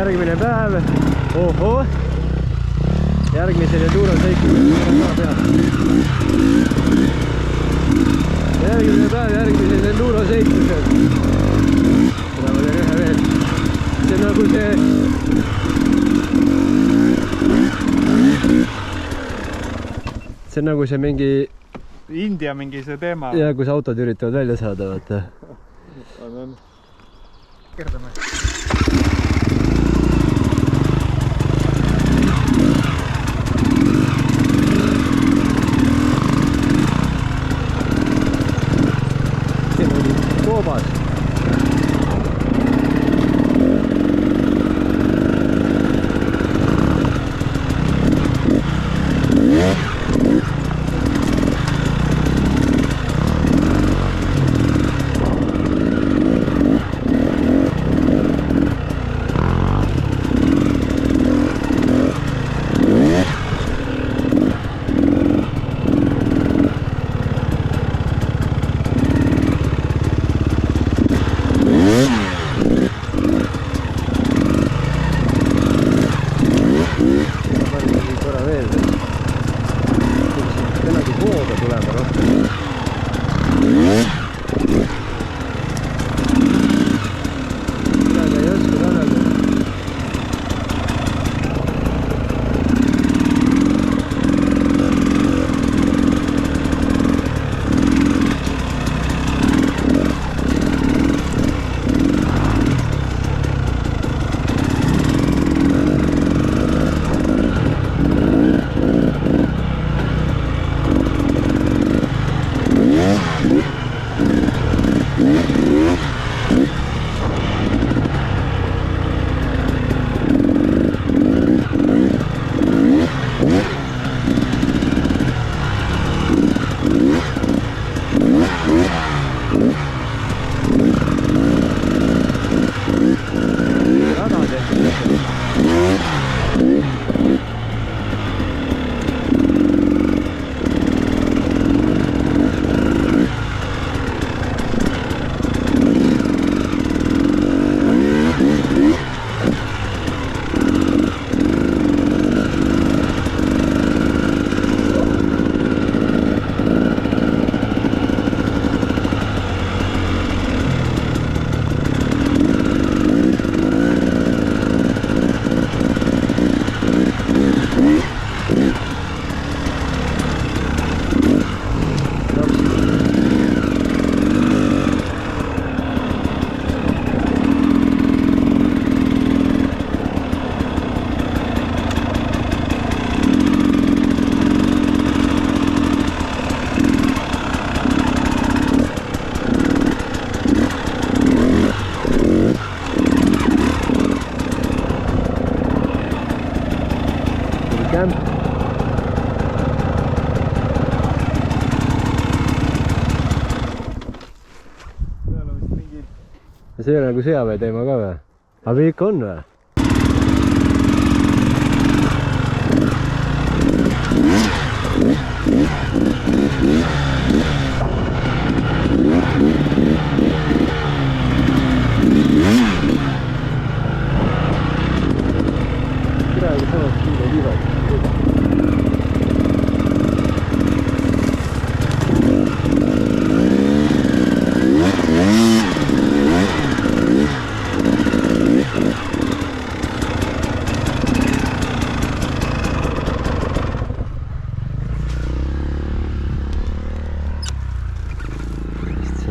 järgmine päev. Oho. Järgmisel Enduro seiklusel. Järgmine päev järgmisel Enduro seiklusel. Seda ma teen ühe veel. See on nagu see... See on nagu see mingi... India mingi see teema. Ja, kus autod üritavad välja saada, vaata. Kerdame. Siin oli koobas. See ei ole nagu sõjaväe teema ka või? Aga ikka on või? Praegu samast kiire liivad.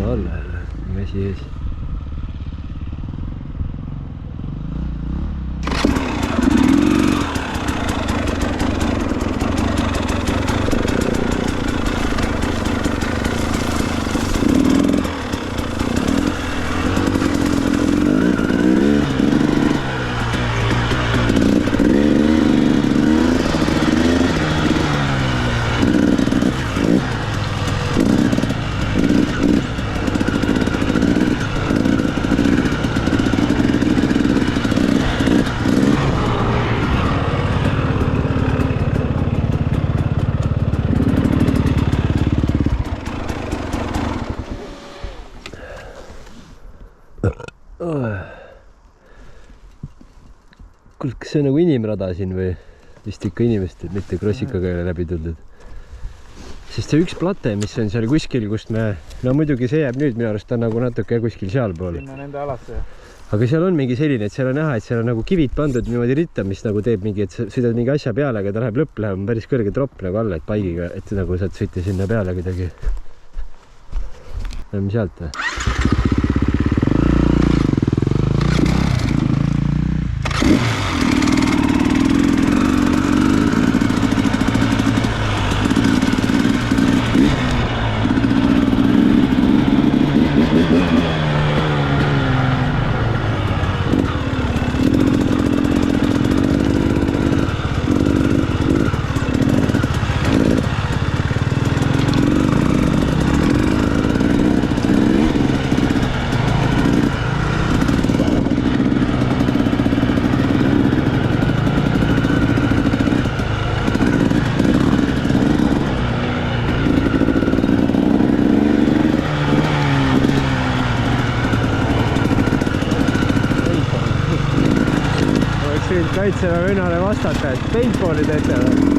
Alla jälle, vesi ees. kuule, kas see on nagu inimrada siin või? Vist ikka inimest, mitte krossikaga läbi tuldud. Sest see üks plate, mis on seal kuskil, kust me... No muidugi see jääb nüüd minu arust on nagu natuke kuskil seal pool. Sinna nende alasse. Aga seal on mingi selline, et seal on näha, et seal on nagu kivid pandud niimoodi ritta, mis nagu teeb mingi, et sa sõidad mingi asja peale, aga ta läheb lõpp, läheb päris kõrge tropp nagu alla, et paigiga, et nagu saad sõita sinna peale kuidagi. Lähme sealt või? Kaitseväe vennale vastata, et paintballi teete või?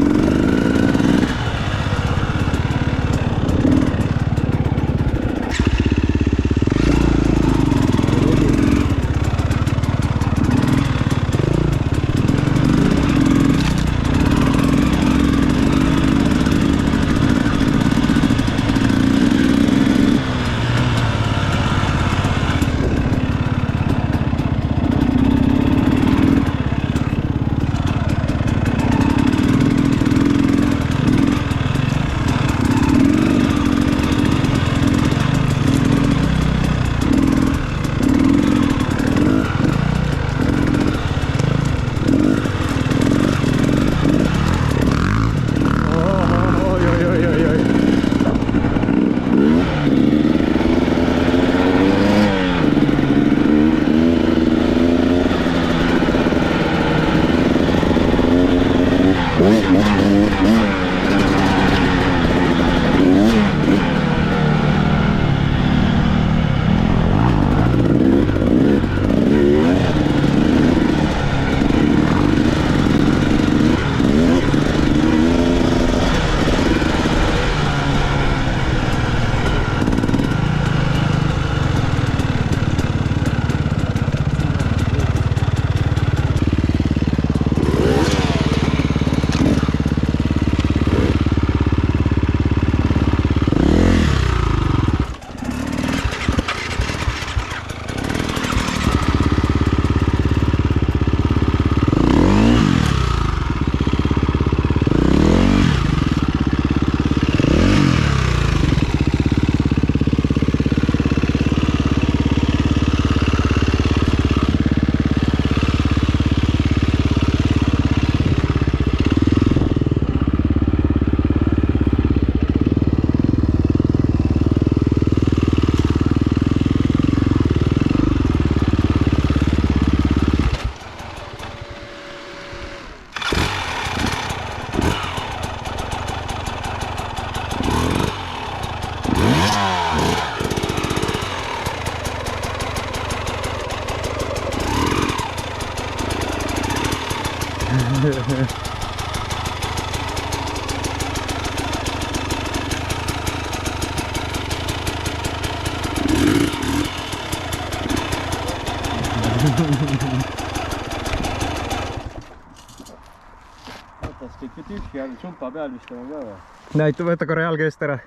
Võtast ikka tühja, sumpa peal vist on ka või? Näitu, võta korra jalga eest ära.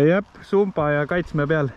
Jep, sumpa ja kaitsme peal.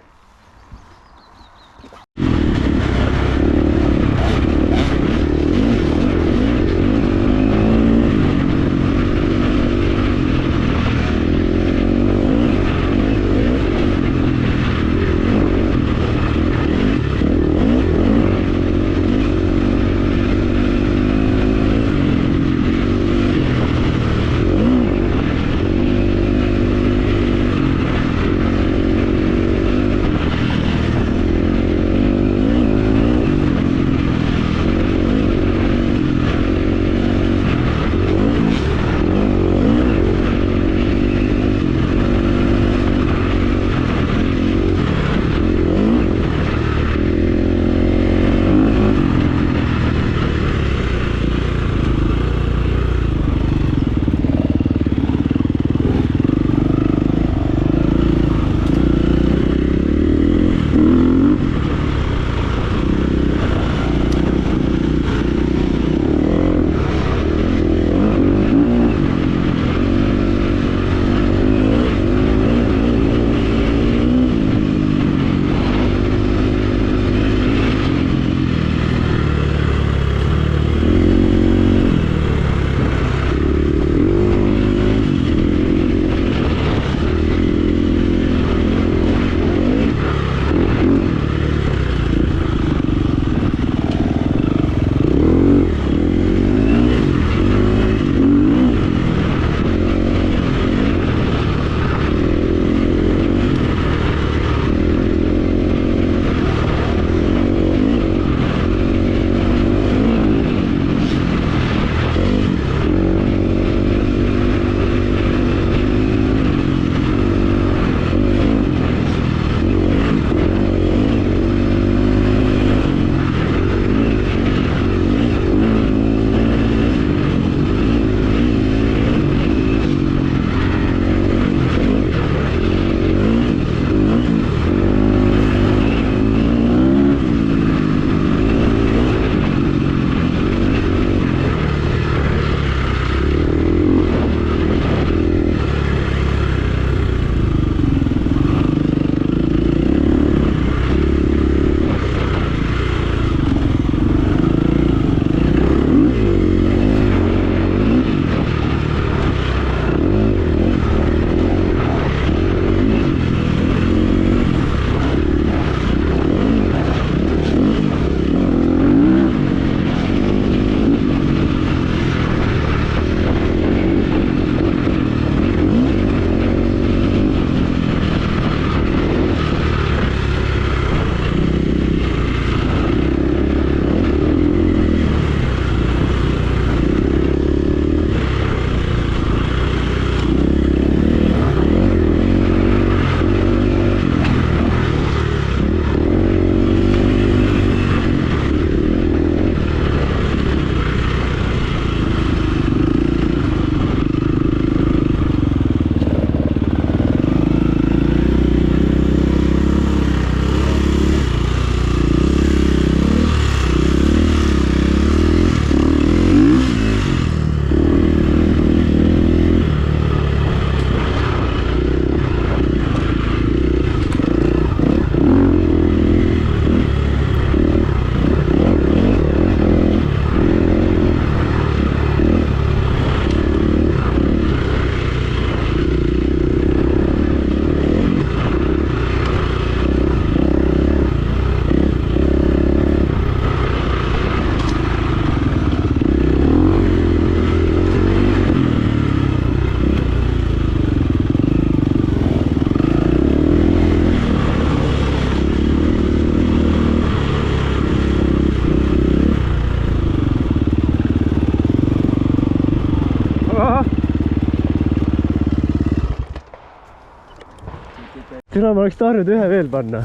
Türa, ma oleks tahtnud ühe veel panna.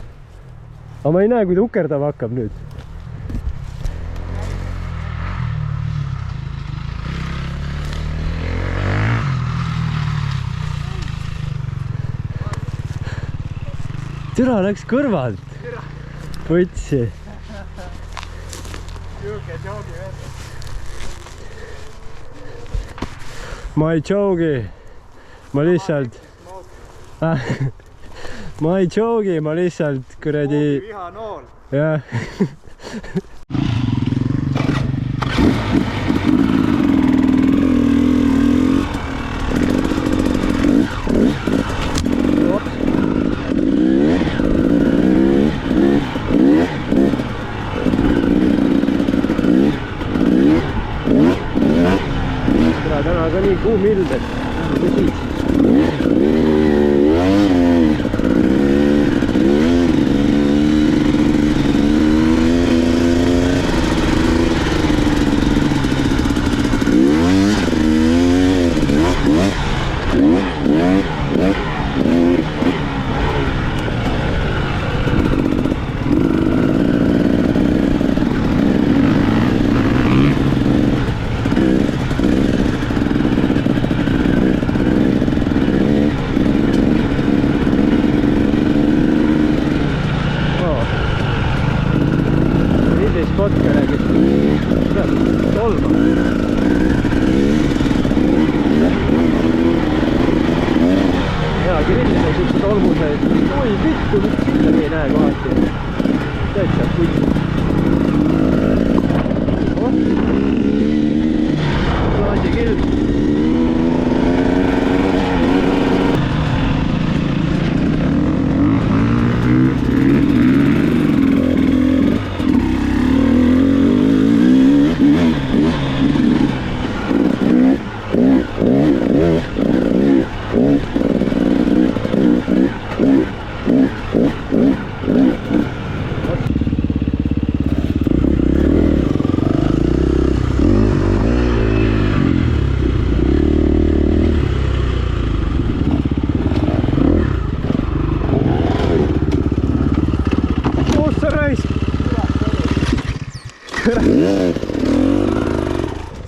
Aga ma ei näe, kui ta ukerdama hakkab nüüd. Türa läks kõrvalt. Võtsi. Ma ei joogi. Ma lihtsalt... Ma ei joogi, ma lihtsalt kuradi... Viha nool. Jah. Täna ka nii kuum ilm, et tõsiks.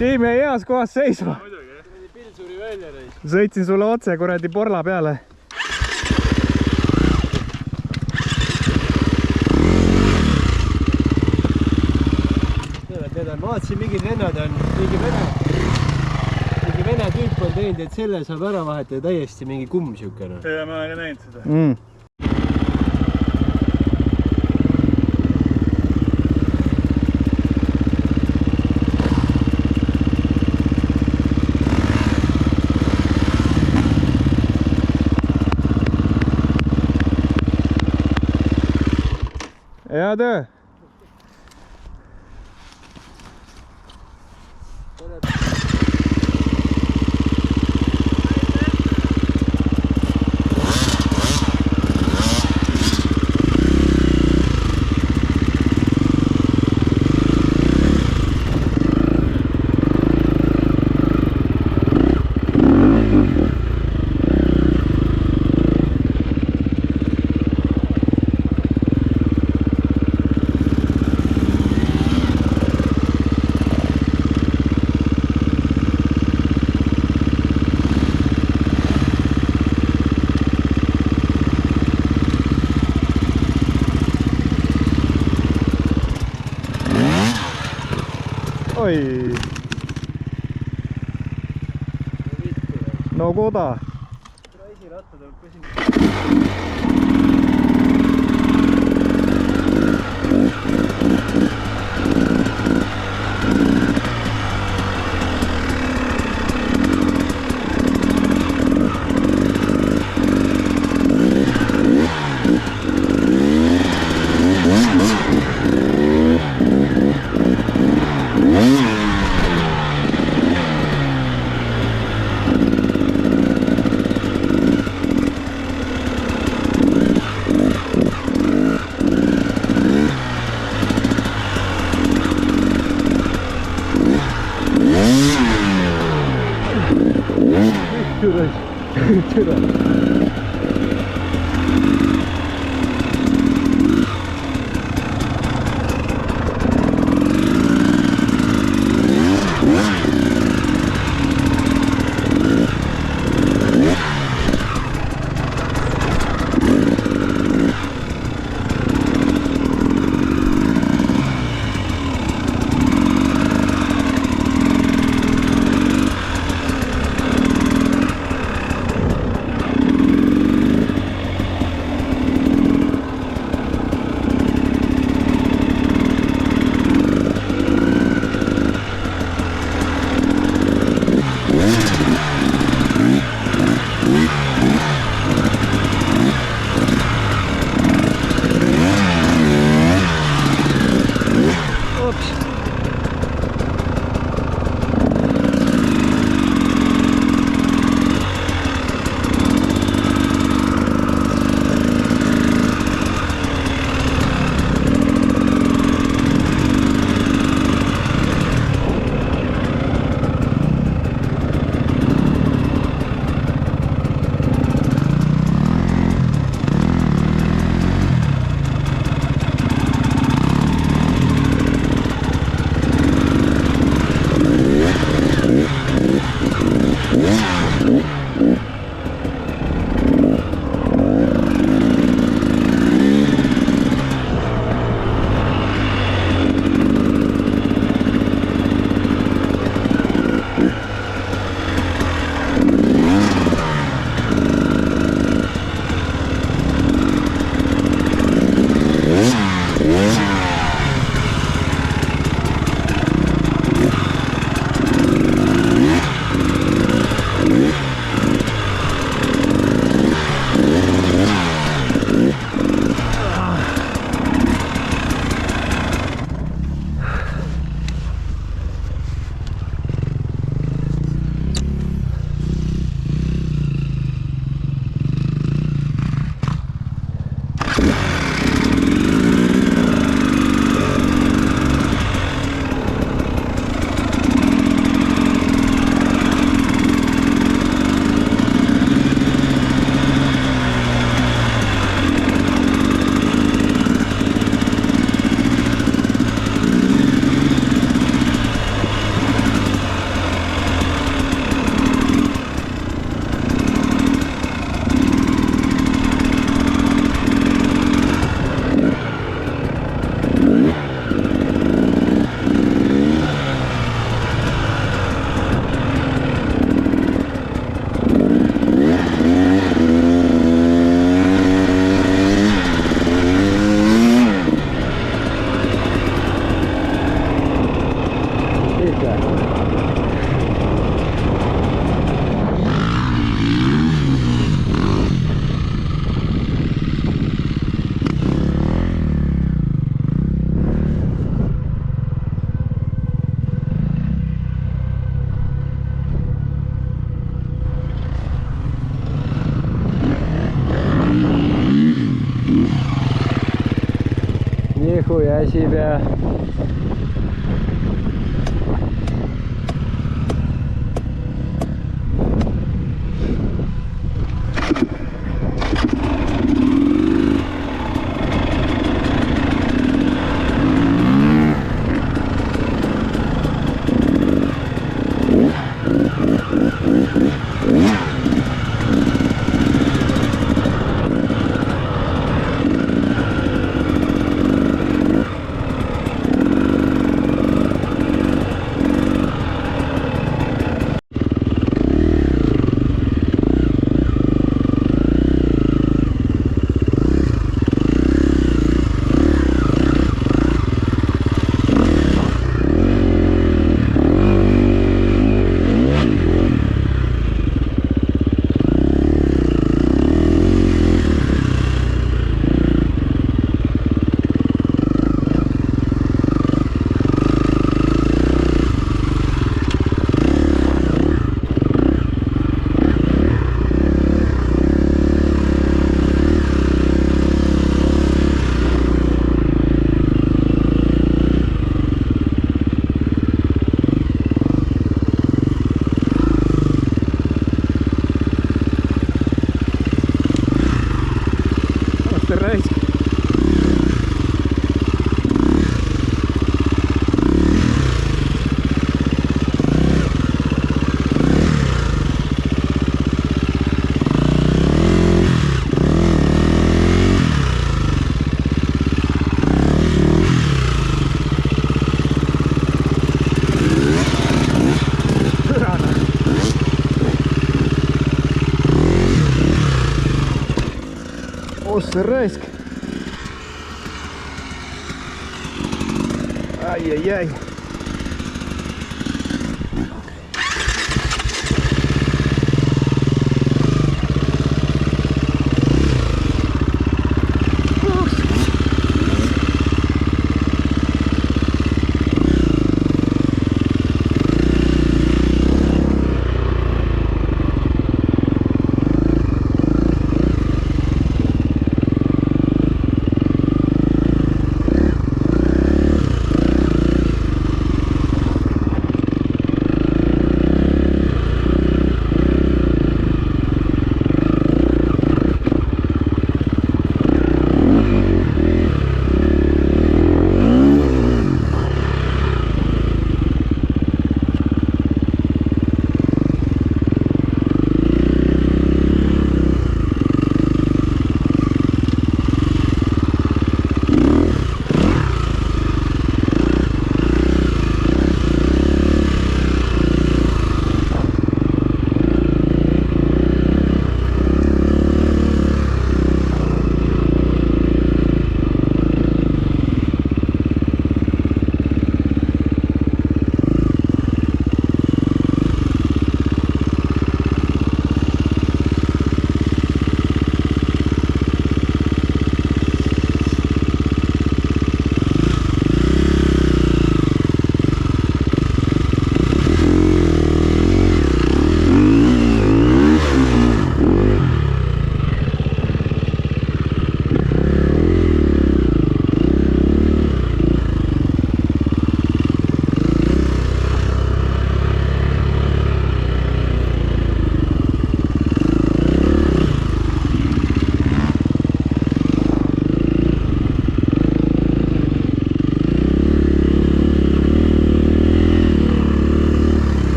Siim jäi heas kohas seisma. Sõitsin sulle otse kuradi porla peale. Ma vaatasin, mingid vennad on, mingi vene tüüp on teinud, et selle saab ära vahetada täiesti mingi kumm siukene. Ja ma olen ka näinud seda. Hea töö. Oi. No kuda. Türa. Kehu ja Äsipea. Ossa raisk. Ai.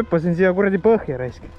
hüppasin siia kuradi põhja raisk.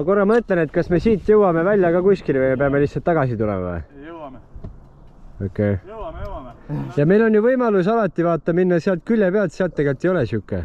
korra mõtlen, et kas me siit jõuame välja ka kuskile või peame lihtsalt tagasi tulema või? Jõuame. Okei. Jõuame. Ja meil on ju võimalus alati vaata minna sealt külje pealt, sealt tegelikult ei ole siuke.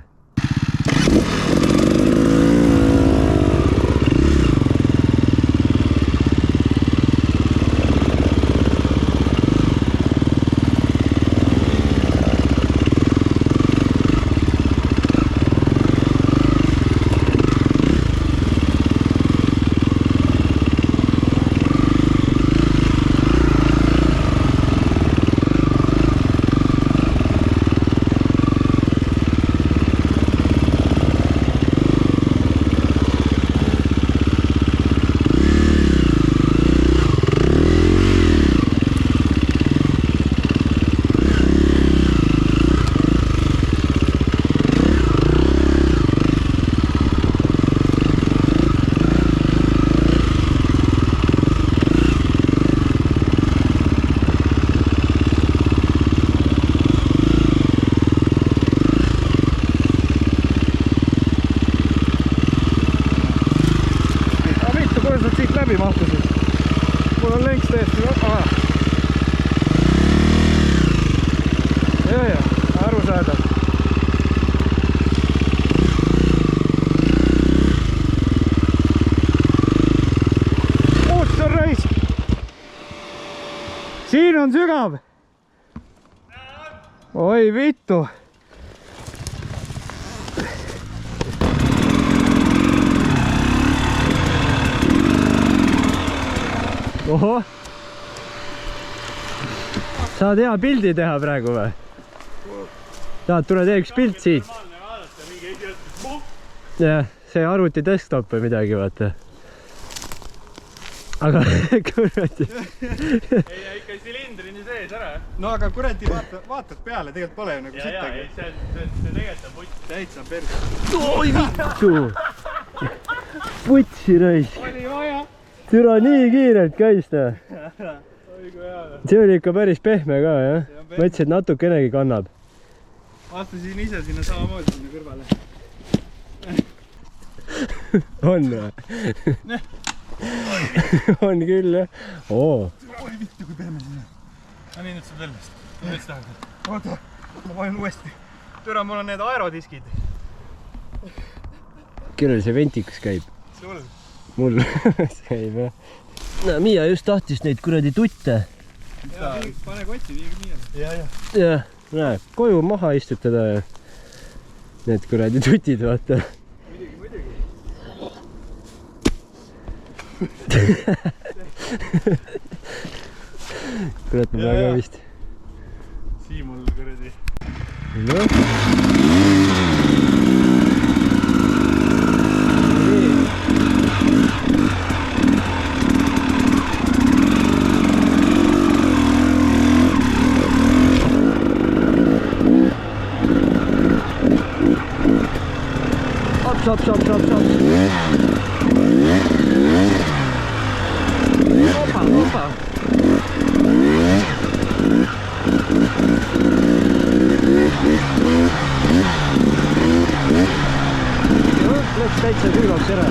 Mul on lenks täiesti arusaadav. Ossa raisk! Siin on sügav! Oi vittu! Oho! Saad hea pildi teha praegu või? Tahad, tule tee üks pilt siit. Jah, see arvuti desktop või midagi, vaata. Aga kuradi. Ei, ikka silindrini sees ära. No aga kuradi vaatad peale, tegelikult pole ju nagu sittagi. See tegelikult on putt. Täitsa perse. Oi vittu! Putsi raisk. Oli vaja. Türa nii kiirelt käis ta. Oi kui hea. See oli ikka päris pehme ka, jah? Mõtlesin, et natukenegi kannab. Vastasin ise sinna samamoodi sinna kõrvale. On või? On küll, jah. Oo. Oi vittu kui pehme sinna. No nii, nüüd saab sellest. Nüüd tahad. Oota, ma vajun uuesti. Türa, mul on need aerodiskid. Kellel see ventikus käib? Sul. Mul käib, jah. No, Miia just tahtis neid kuradi tutte. Pane kotti, viige Miiale. Jah, näe, koju maha istutada ja need kuradi tutid, vaata. Muidugi. Kurat, ma väga vist. Siimul kuradi. Hops. Opa. Läks täitsa külvaks ära.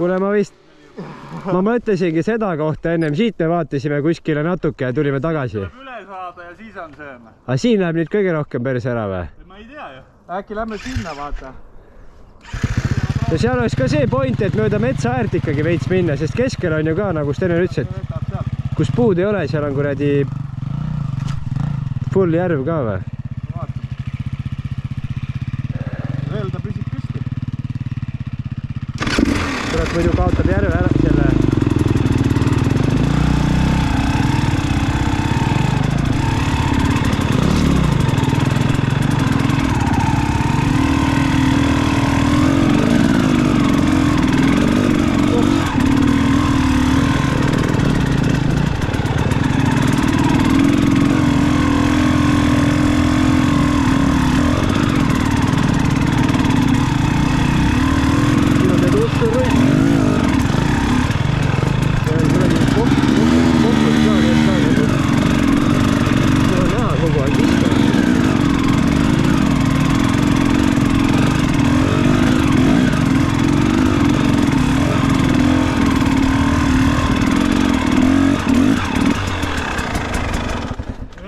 Kuule, ma mõtlesingi seda kohta ennem, siit me vaatasime kuskile natuke ja tulime tagasi. Tuleb üle saada ja siis on see. Aga siin läheb nüüd kõige rohkem perse ära või? Ma ei tea ju. Äkki lähme sinna, vaata. Ja seal oleks ka see point, et mööda metsa äärt ikkagi veits minna, sest keskel on ju ka, nagu Sten ütles, et kus puud ei ole, seal on kuradi full järv ka või? Veel ta püsib püsti. Kurat, muidu kaotab järve ära selle.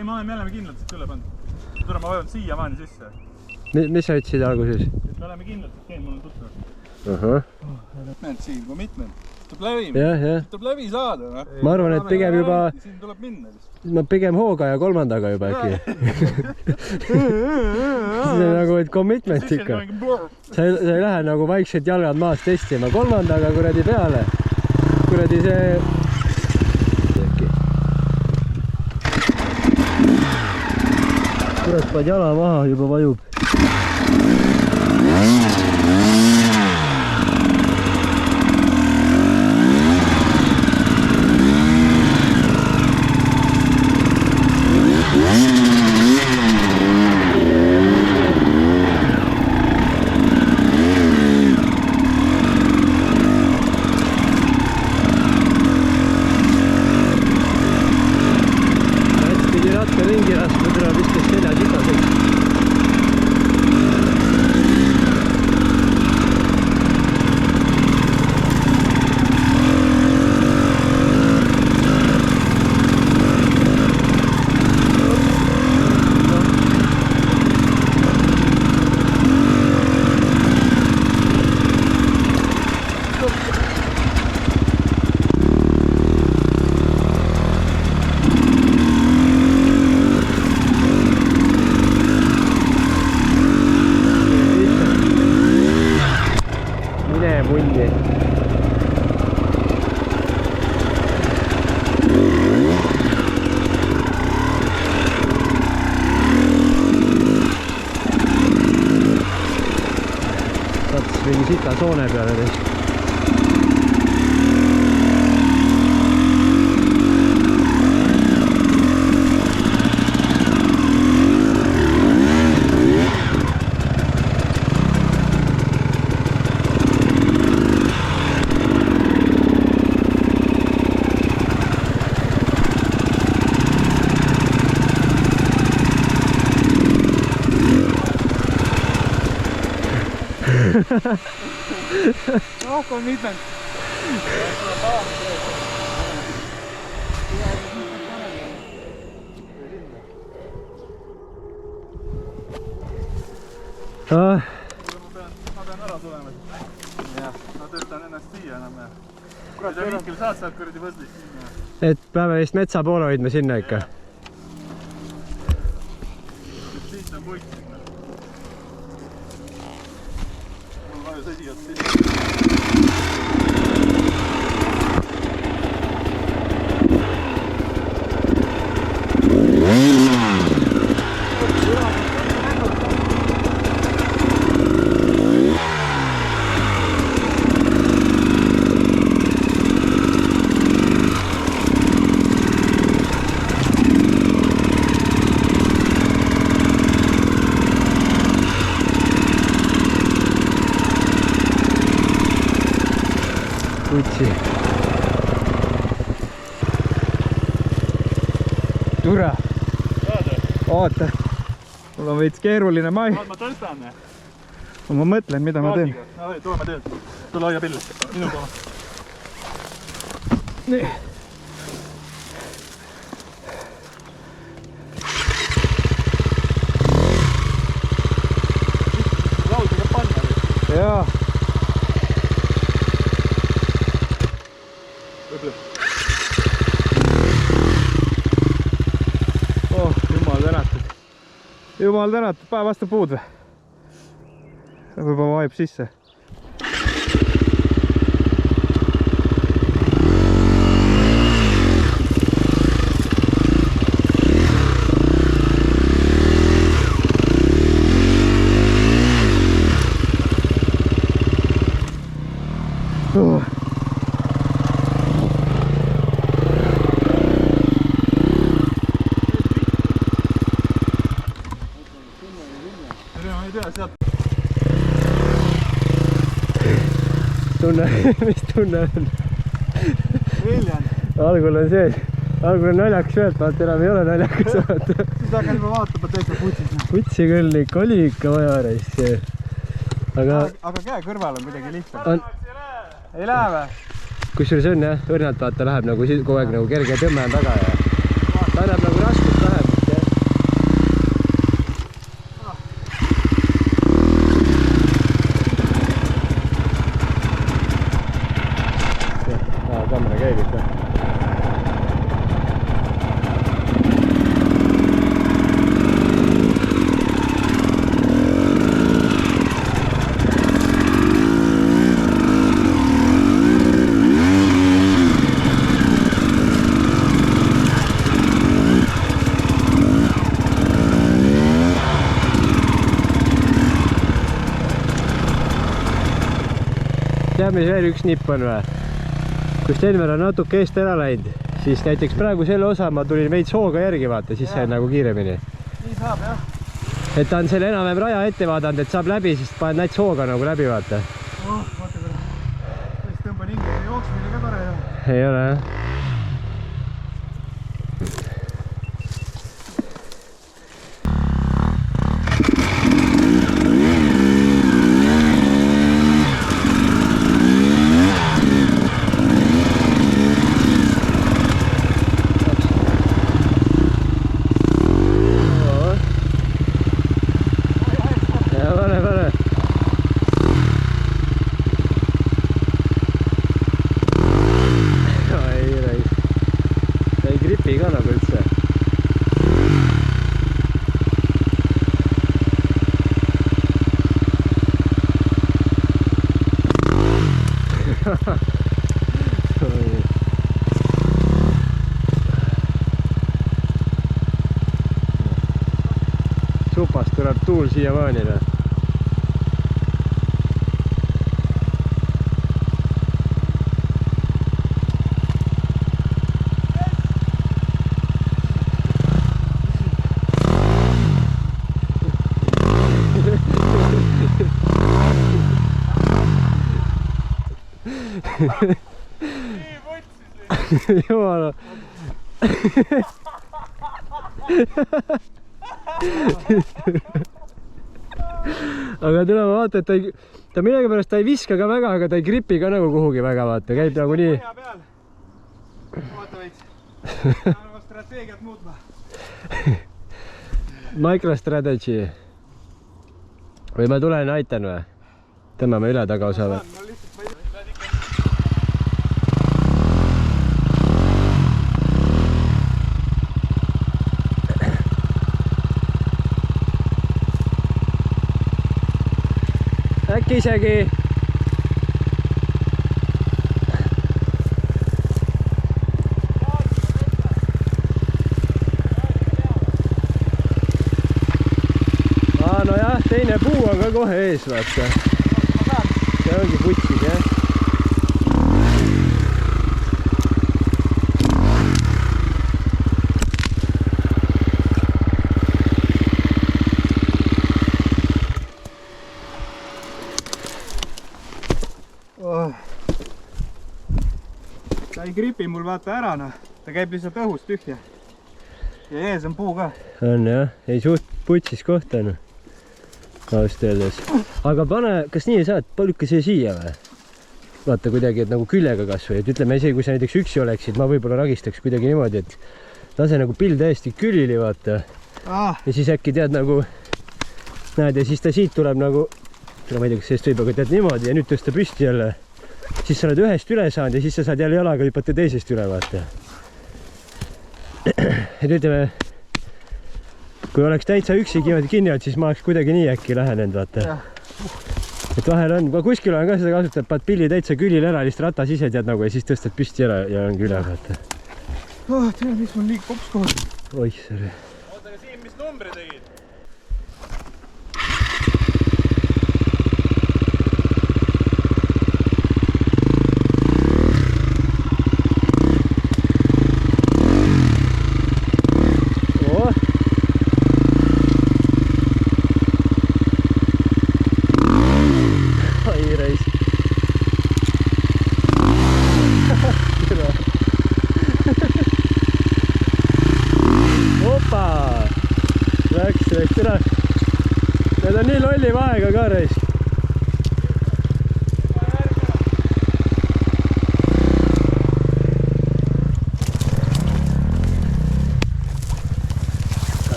ei, me oleme kindlalt siit üle pannud. Tule, ma vajunud siiamaani sisse. Mis sa ütlesid alguses? Me oleme kindlalt siit käinud, mul on tuttav. Mitmed siin, kui mitmed. Tuleb läbi. Jah. Tuleb läbi saada. Ma arvan, et pigem juba... Siin tuleb minna lihtsalt. Ma pigem hooga ja kolmandaga juba äkki. See on nagu, et commitment ikka. Sa ei lähe nagu vaikselt jalgad maast testima. Kolmandaga kuradi peale. Kuradi see... Kurat, paned jala maha, juba vajub. Ringi laskma, tuleb viskas selja sitaseks. Mingi sita soone peale teist. Oh, kui mitmed. Ma pean ära tulema. Ma töötan ennast siia enam ja... Kurat, ja viikil saad kuradi võrdlist sinna. Et päeva vist metsa poole hoidma sinna ikka. Siit on puit sinna. Mul vajus esikat sinna. Kutsi. Tule. Oota. Mul on veits keeruline mai. Ma tõstan. Ma mõtlen, mida ma teen. Tule ma teen. Tule hoia pilli. Minu koha. Nii. Laud tuleb panna. Jaa. Oh, jumal tänatud. Jumal tänatud, päev vastu puud või? Võib-olla vaib sisse. Tunne, mis tunne on? Viljan. Algul on sees, algul on naljakas öeld, vaata enam ei ole naljakas vaata. Siis hakkan juba vaatama täitsa putsis. Putsi küll ikka, oli ikka vaja reis. Aga käe kõrval on kuidagi lihtsam. Ei lähe või? Kusjuures on jah, õrnalt vaata läheb nagu kogu aeg nagu kerge tõmme on taga ja ta annab nagu raskust vähemalt. tead, mis veel üks nipp on või? Kus Elmer on natuke eest ära läinud, siis näiteks praegu selle osa ma tulin veits hooga järgi, vaata, siis sain nagu kiiremini. Nii saab, jah. Et ta on selle enam-vähem raja ette vaadanud, et saab läbi, siis paned nats hooga nagu läbi, vaata. Vaata küll. Tõesti tõmban hinge ja jooksmine ka tore, jah. Ei ole, jah. Supast tuleb tuul siiamaani. Nii võtsis. Jumala. Aga tule vaata, et ta millegipärast ta ei viska ka väga, aga ta ei gripi ka nagu kuhugi väga, vaata, käib nagu nii. Vaata veits. Peame strateegiat muutma. MicroStrategy. Või ma tulen ja aitan või? Tõmbame üle tagaosa või? Äkki isegi nojah, teine puu on ka kohe ees, vaata. See ongi putsis, jah. Ta ei gripi mul vaata ära, noh. Ta käib lihtsalt õhus tühja. Ja ees on puu ka. On jah, ei suht putsis kohta, noh. Ausalt öeldes. Aga pane, kas nii ei saa, et paluke see siia või? Vaata kuidagi, et nagu küljega kasvõi, et ütleme isegi, kui sa näiteks üksi oleksid, ma võib-olla ragistaks kuidagi niimoodi, et lase nagu pill täiesti külili, vaata. Ja siis äkki tead nagu, näed, ja siis ta siit tuleb nagu, ma ei tea, kas seest võib, aga tead niimoodi ja nüüd tõsta püsti jälle. Siis sa oled ühest üle saanud ja siis sa saad jälle jalaga hüpata teisest üle, vaata. Et ütleme, kui oleks täitsa üksi kinni olnud, siis ma oleks kuidagi nii äkki lähenenud, vaata. Et vahel on, kuskil olen ka seda kasutanud, paned pilli täitsa külil ära, lihtsalt ratas ise tead nagu ja siis tõstad püsti ära ja ongi üle, vaata. Tea, mis mul liik kops kohal. Oih, sorry. Oota, aga siin, mis numbri tegid? Need on nii lolli vahega ka reis.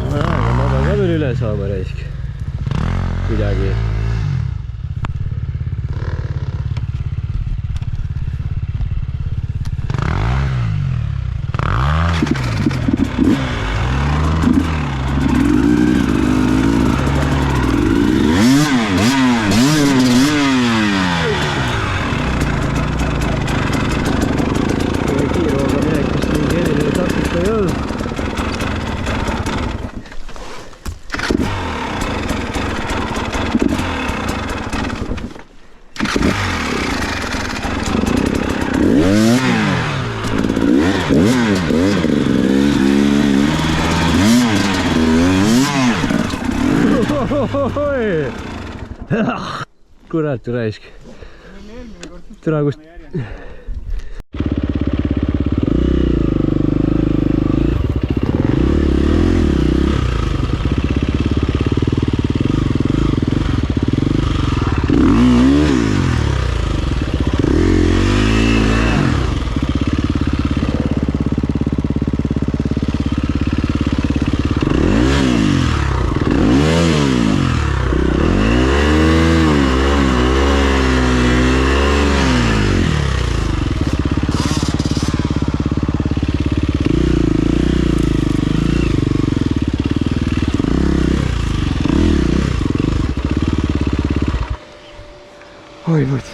Aga ma pean ka veel üle saama reisk. Kuidagi. kurat raisk. Türa kust. Oi võt.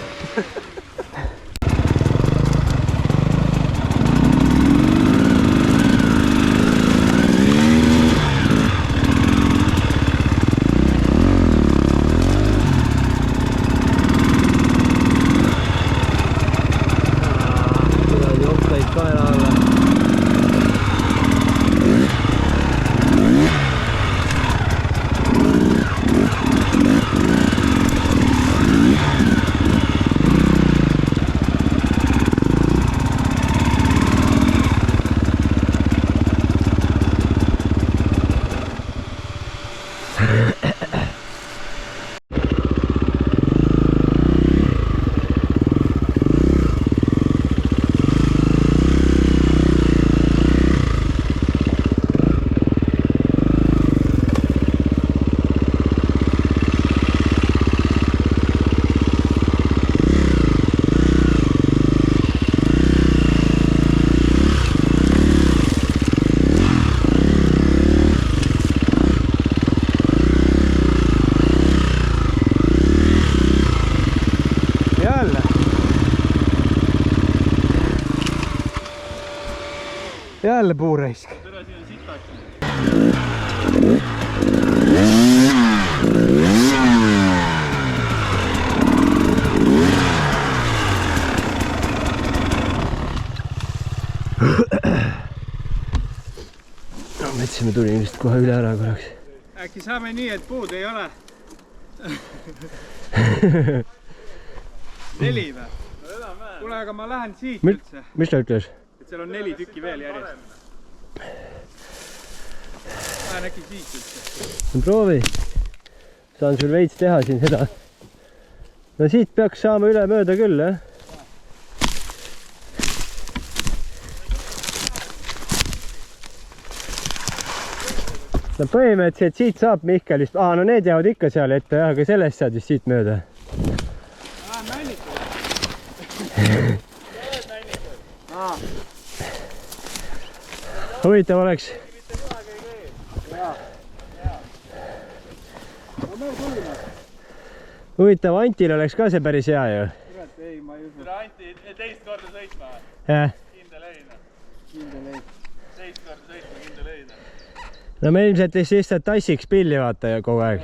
Jokkaid kaela alla. Jälle puuraisk. Tere, siin on sitaks. Mõtlesime, tulin vist kohe üle ära korraks. Äkki saame nii, et puud ei ole? 4 või? Kuule, aga ma lähen siit üldse. Mis ta ütles? Et seal on 4 tükki veel järjest. Lähen äkki siit üldse. Proovi. Saan sul veits teha siin seda. No siit peaks saama üle mööda küll, jah? No põhimõtteliselt siit saab Mihkelist. No need jäävad ikka seal ette, jah, aga sellest saad vist siit mööda. Huvitav oleks. Huvitav, Antil oleks ka see päris hea ju. Kurat, ei, ma ei usu. Anti, teist korda sõitma. Jah. Kindel leina. Kindel ei. Teist korda sõitma, kindel leina. No me ilmselt lihtsalt tassiks pilli vaata ja kogu aeg.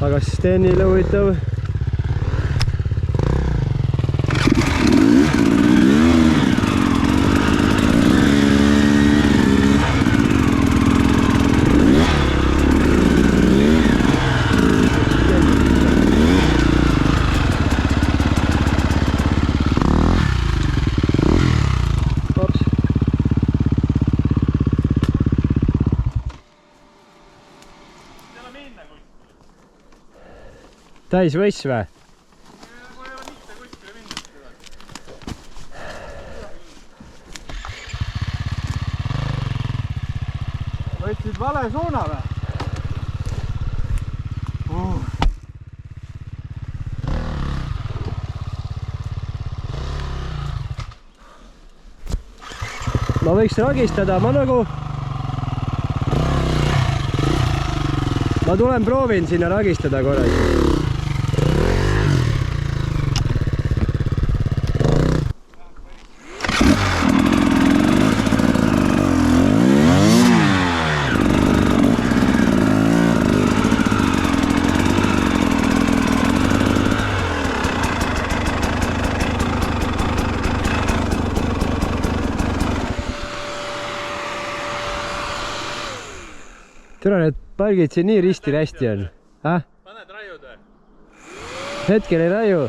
Aga siis Stenile huvitav. Täis võss või? Ma ei ole mitte kuskile minnud seda. Võtsid vale suuna või? Ma võiks ragistada, ma tulen proovin sinna ragistada korraks. türa need palgid siin nii risti-rästi on. Paned raiud või? Hetkel ei raiu.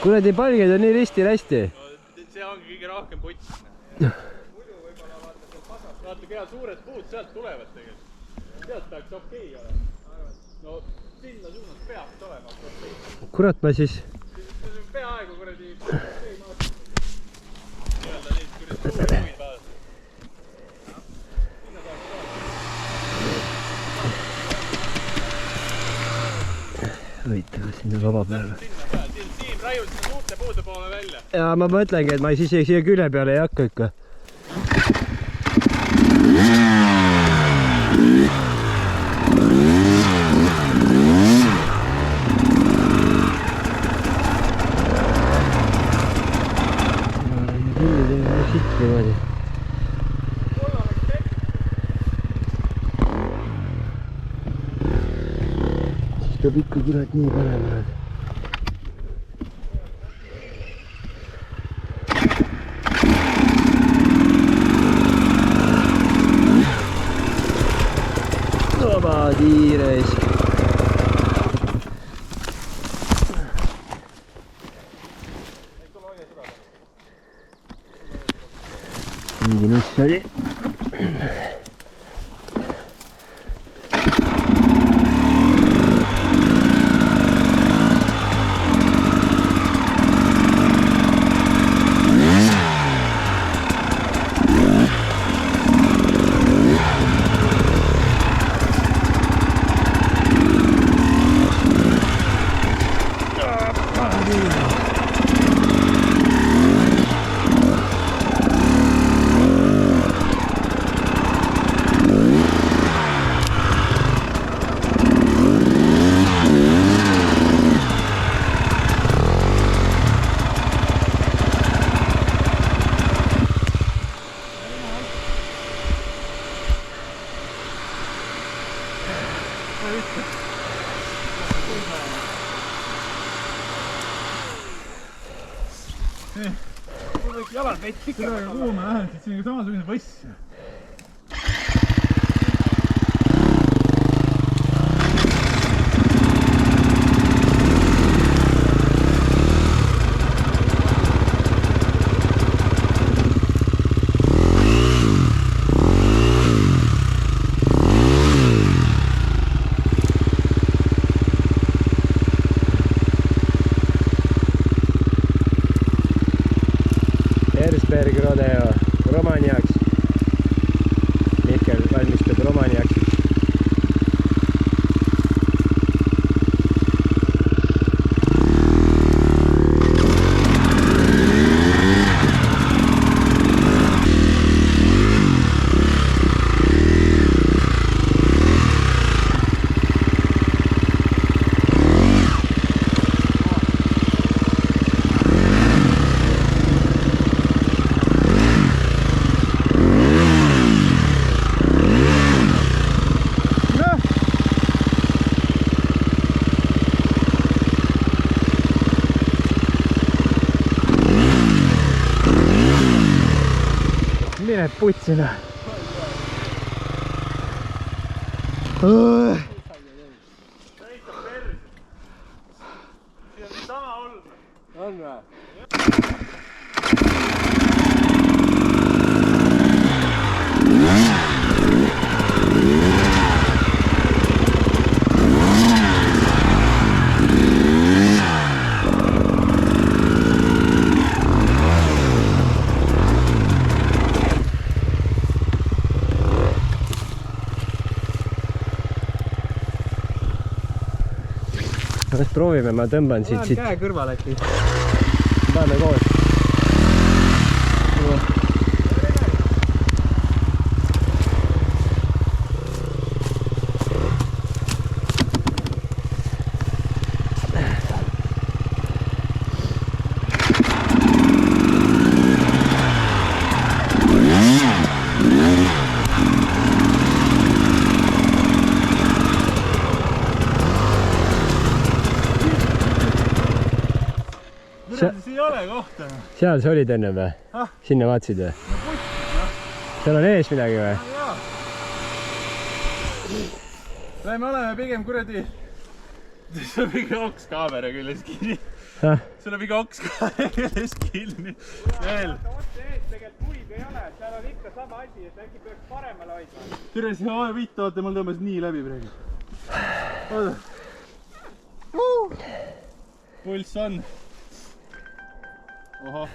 Kuradi palgid on nii risti-rästi. See ongi kõige rohkem puts. Muidu võib-olla vaata seal pasas. Vaata kea suured puud sealt tulevad tegelikult. Sealt peaks okei olema. No sinna suunas peaks olema okei. Kurat ma siis. Peaaegu kuradi okei maast. Nii-öelda neid kuradi suuri puid vaadata. Huvitav, sinna vaba peale. Siim raiud sinna suurte puude poole välja. Ja ma mõtlengi, et ma siis siia külje peale ei hakka ikka. Siit niimoodi. Siis peab ikka kurat nii panema. Vaba tiires. Mingi nuss oli. Mul võiks jalad veits pikad. Kuhu ma lähen, siit siin samasugune võss. Erzberg Rodeo Romaniaks. Mihkel valmistab Romaniaks. Mine putsina. On või? Kas proovime, ma tõmban siit. Käe kõrval äkki. Paneme koos. Siin ei ole kohta. Seal sa olid enne või? Sinna vaatasid või? Seal on ees midagi või? me oleme pigem kuradi... Sul on mingi oks kaamera küljes kinni. Sul on mingi oks kaamera küljes kinni. Veel. Otse ees tegelikult puid ei ole, seal on ikka sama asi, et äkki peaks paremale hoidma. Türe, siin on vitt, oota, mul tõmbas nii läbi praegu. Oota. Pulss on. Ohoh.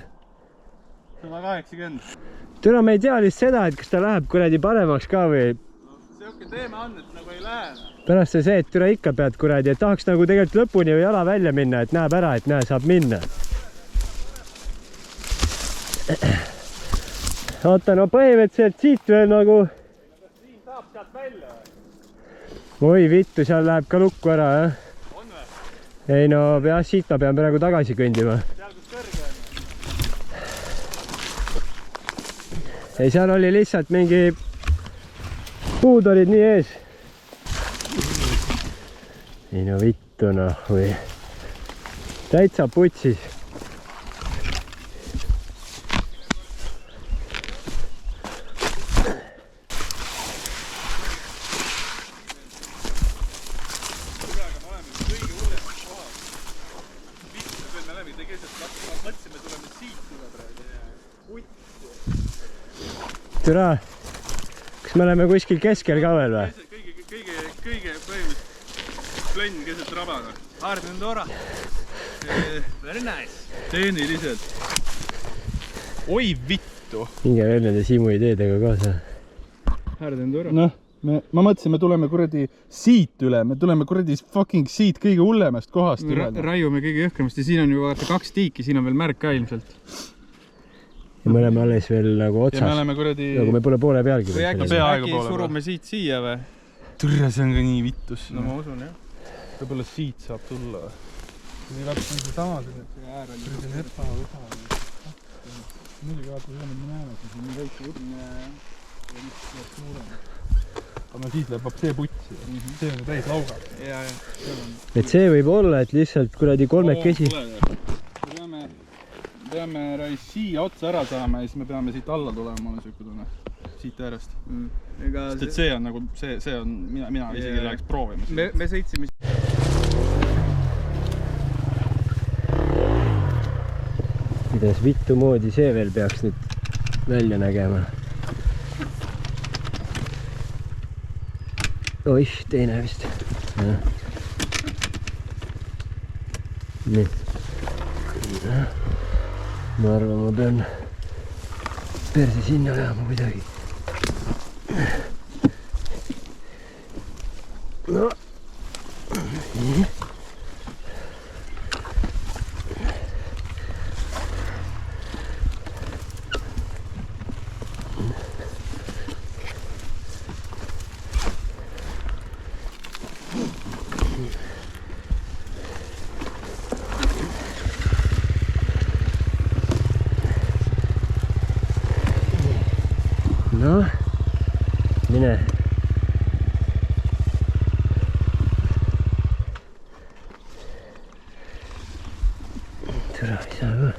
180. Türa, me ei tea lihtsalt seda, et kas ta läheb kuradi paremaks ka või... Siuke teema on, et nagu ei lähe. Pärast see, et türa ikka pead kuradi, et tahaks nagu tegelikult lõpuni või jala välja minna, et näeb ära, et näe, saab minna. Oota, no põhimõtteliselt siit veel nagu... Siin saab sealt välja või? Oi vittu, seal läheb ka lukku ära, jah? On või? Ei no, jah, siit ma pean praegu tagasi kõndima. Seal kus kõrge on. Ei, seal oli lihtsalt mingi... Puud olid nii ees. Ei no vittu, noh, või... Täitsa putsis. Türa, kas me oleme kuskil keskel ka veel või? Kõige põhimõtteliselt plönn keset rabana. Hardendora. Very nice. Tehniliselt. Oi vittu. Minge veel nende Siimu ideedega kaasa. Hardendora. Noh, ma mõtlesin, me tuleme kuradi siit üle. Me tuleme kuradi fucking siit kõige hullemast kohast üle. Raiume kõige jõhkramast ja siin on ju vaata 2 tiiki, siin on veel märk ka ilmselt. Ja me oleme alles veel nagu otsas. Ja me oleme kuradi... Nagu me pole poole pealgi. Või äkki surume siit siia või? Türre, see on ka nii vittus. No ma usun, jah. Võib-olla siit saab tulla või? Nii laps on see sama, see äär on ju. Muidugi vaata, seda me näeme, siis on nii väike jutt. Aga siit läheb see putsi. See on täis lauga. Et see võib olla, et lihtsalt kuradi kolmekesi. Peame siia otsa ära saama ja siis me peame siit alla tulema, ma olen siuke tunne. Siit äärest. Sest et see on nagu, see on, mina isegi läheks proovima. Me sõitsime... Kuidas vittu moodi see veel peaks nüüd välja nägema. Oih, teine vist. Nii. Ma arvan, ma pean perse sinna ajama kuidagi. No. Nii. No, mine. Türa, ei saa ka.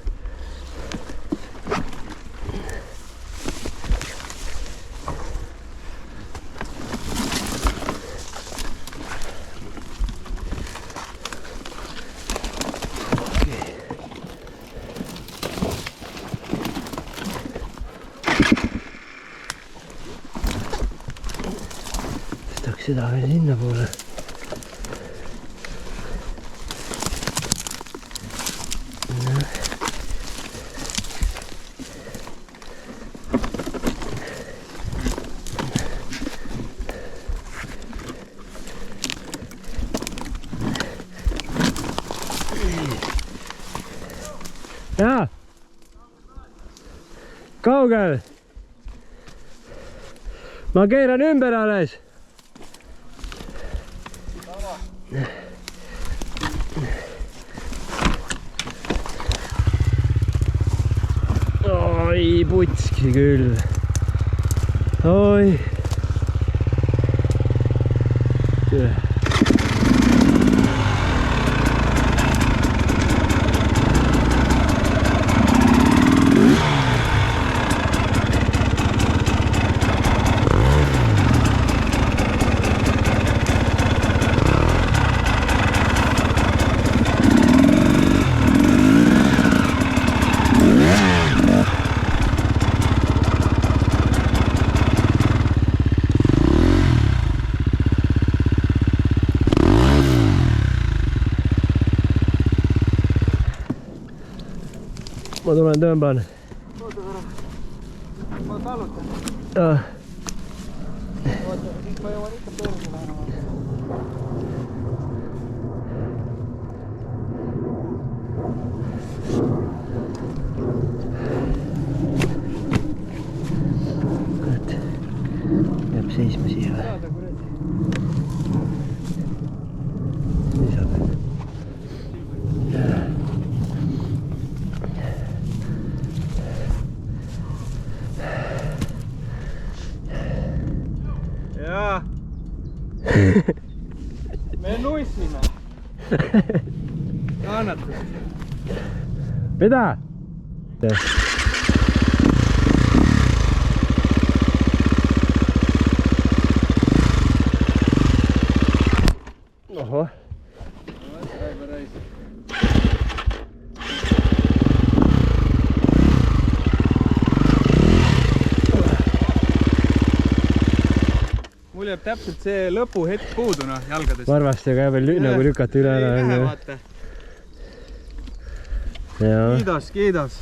Seda veel sinna poole. Jaa! Kaugel? Ma keeran ümber alles. Oi, putski küll. Oi. ma tulen tõmban. oota korra. Ma tallutan. Ah. Oota, siis ma jõuan ikka pöördile enam. Jääb seisma siia või? Saada kuradi. Nii saab. Jaa. Me nussime. Annatus. Mida? Ohoh. Mul jääb täpselt see lõpuhetk puudu jalgadest. Varvastega veel nagu lükata üle ära. Vaata. Jaa. Kiidas.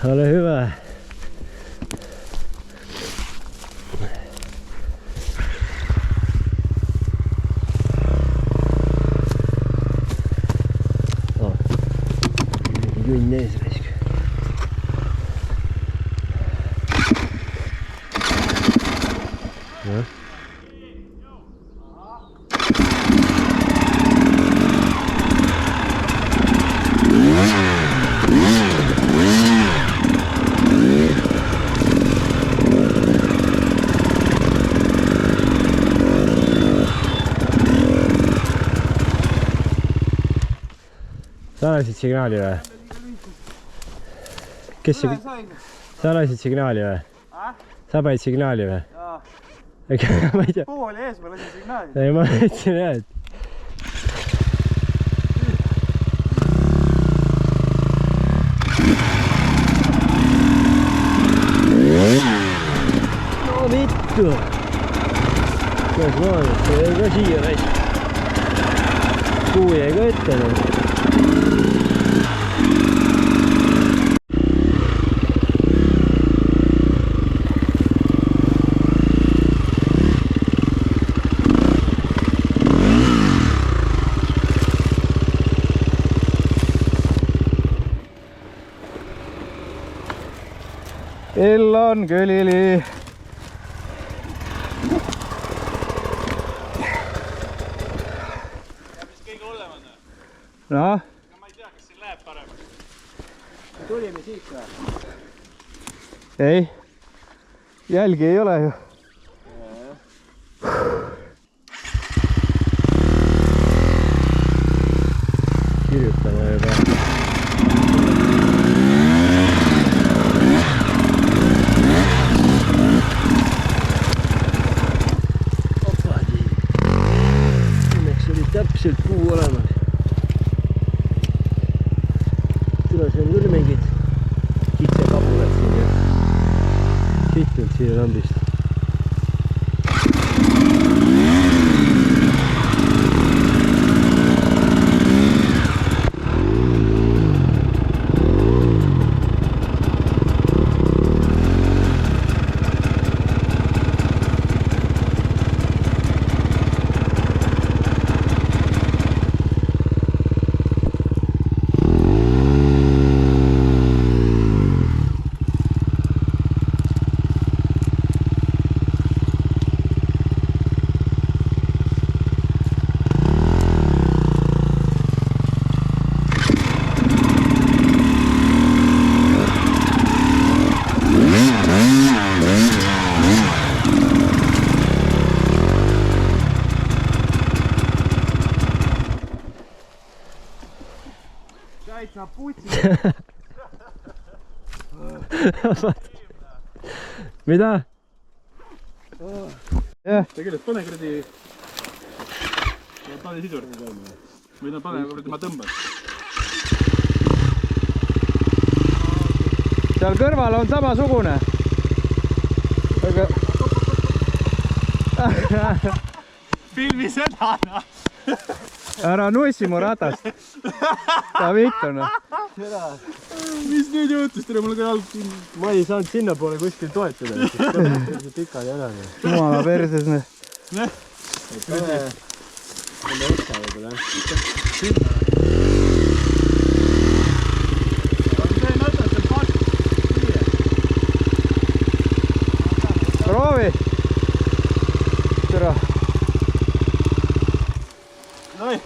Ole hyvä. Junn ees raisk. Jah. Sa lasid signaali või? Kes see? Sa lasid signaali või? Sa panid signaali või? Jaa. Ma ei tea. Puu oli ees, ma lasin signaali. Ei, ma ütlesin jah, et... No vittu! Kuidas ma olen? See jäi ka siia raisk. Puu jäi ka ette. Illan külili. Mis kõige hullem on? Noh. Ma ei tea, kas siin läheb paremaks. Tulime siit või? Ei. Jälgi ei ole ju. Kirjutame juba. Täpselt puu olemas. Tule, see on küll mingid kitsekapulad siin ja sittult siia lambist. Täitsa putsi. Mida? Jah. Tegelikult pane kuradi... Pane sidur. Või no pane kuradi, ma tõmban. Seal kõrval on samasugune. Aga... Filmi seda, noh! ära nussi mu ratast. Ta vittu noh. mis nüüd juhtus, tere mul ka jalg siin. Ma ei saanud sinnapoole kuskil toetada. Pikad jalad. Jumala perses noh. Proovi. Tere. Noi.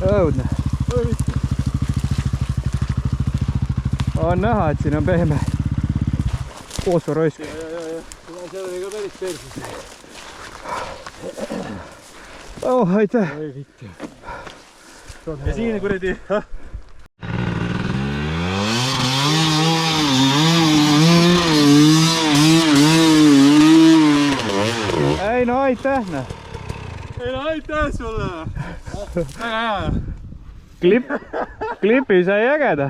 Õudne. On näha, et siin on pehme fosforoisk. Seal oli ka päris persis. Oh, aitäh. Ja siin kuradi. Ei no aitäh. Ei no aitäh sulle. Väga hea. Klipi sai ägeda.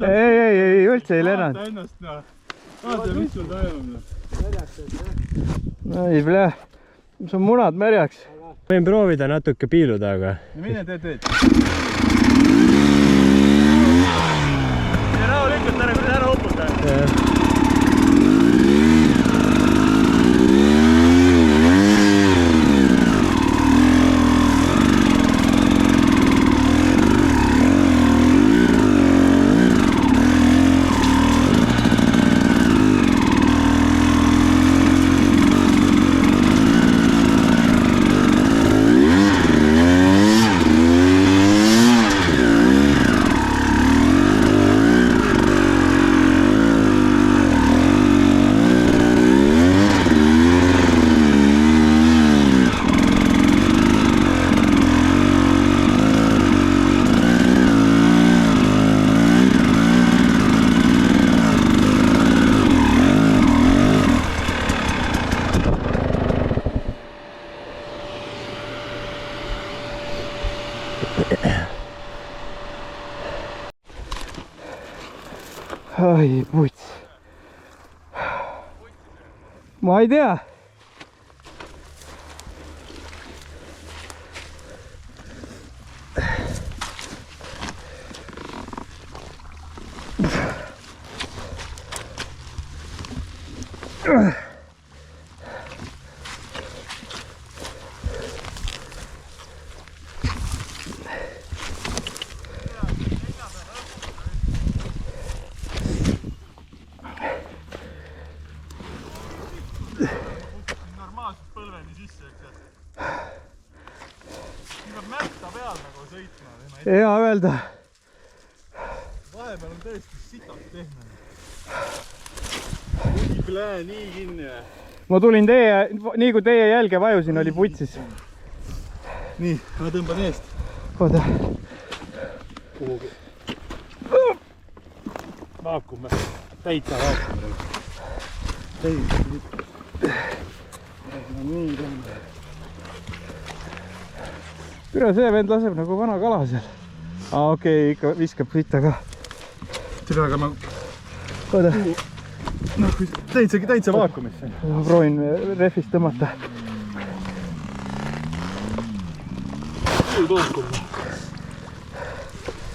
Ei, üldse ei lennanud. Vaata ennast, noh. Vaata, mis sul toimub. Ei, bleh. Sul munad märjaks. Võin proovida natuke piiluda, aga... Mine teed. Ja rahulikult ära uputa. Ai, puts. Ma ei tea. Normaalselt põlveni sisse, eks. Siin peab mätta peal nagu sõitma. Hea öelda. Vahepeal on tõesti sitalt tehne. Nii kinni. Ma tulin nii kui teie jälge vajusin, oli putsis. Nii, ma tõmban eest. Oota. Kuhugi. Vaakume. Täitsa vaakume. Türa, see vend laseb nagu vana kala seal. Okei, ikka viskab sitta ka. Türa, aga ma... Oota. No, kui täitsa vaakumisse. Ma proovin rehvist tõmmata.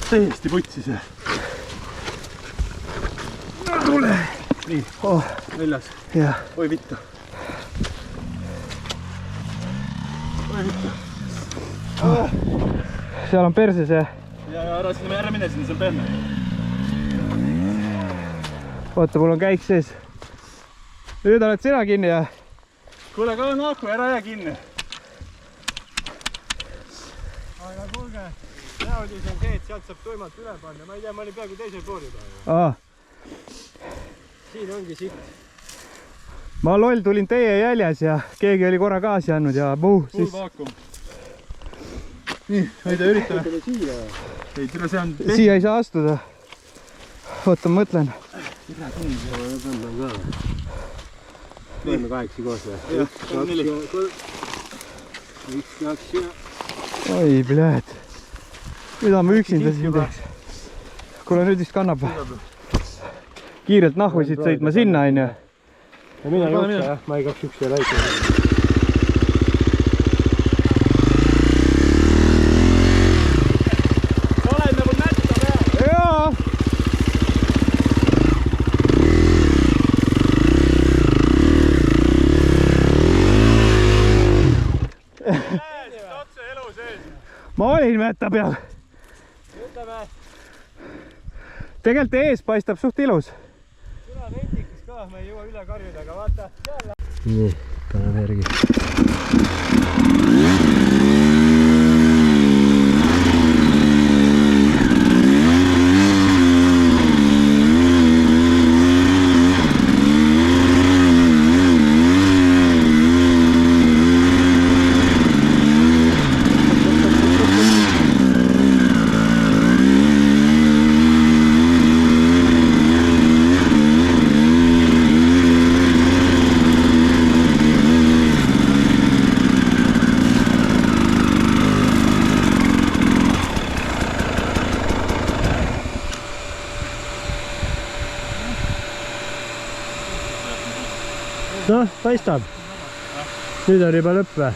Täiesti putsi see. No tule! Nii, väljas. Oi vittu. Oi vittu. Seal on perse see. Ja ära mine sinna, see on pehme. Oota, mul on käik sees. Nüüd oled sina kinni ja... Kuule, ka naaku, ära jää kinni. Aga kuulge, hea uudis on see, et sealt saab tuimalt üle panna. Ma ei tea, ma olin peaaegu teisel pool juba. Siin ongi siit. Ma loll tulin teie jäljes ja keegi oli korra gaasi andnud ja puh, Full siis... vaakum. Nii, võida üritame. Ei, tere, see on... Siia ei saa astuda. Oota, mõtlen. loeme 8 koos või? Jah, 4. 1, 2 ja... oi, pljääd. Mida ma üksinda siin teeks? Kuule, nüüd vist kannab. Kiirelt nahvusid sõitma sinna, onju. ja mina jooksa, jah, ma igaks üks ja väike. Sa oled nagu mätta peal. Jaa! Otse elu sees. Ma olin mätta peal. Ütleme, Tegelikult ees paistab suht ilus. kuna ventikas ka, ma ei jõua üle karjuda, aga vaata. nii, paneme järgi. noh, paistab. nüüd on juba lõpp või?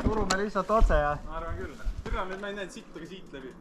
Surume lihtsalt otse ja. Ma arvan küll. Türa, nüüd ma ei näinud sittagi siit läbi.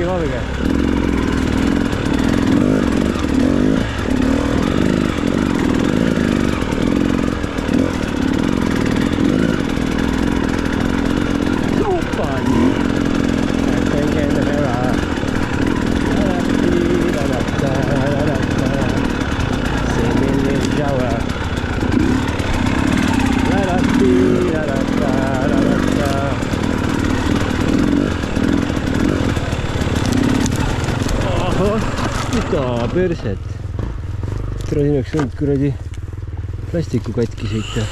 ülivalge. Mida perset. Tere, siin oleks võinud kuradi plastiku katki sõita.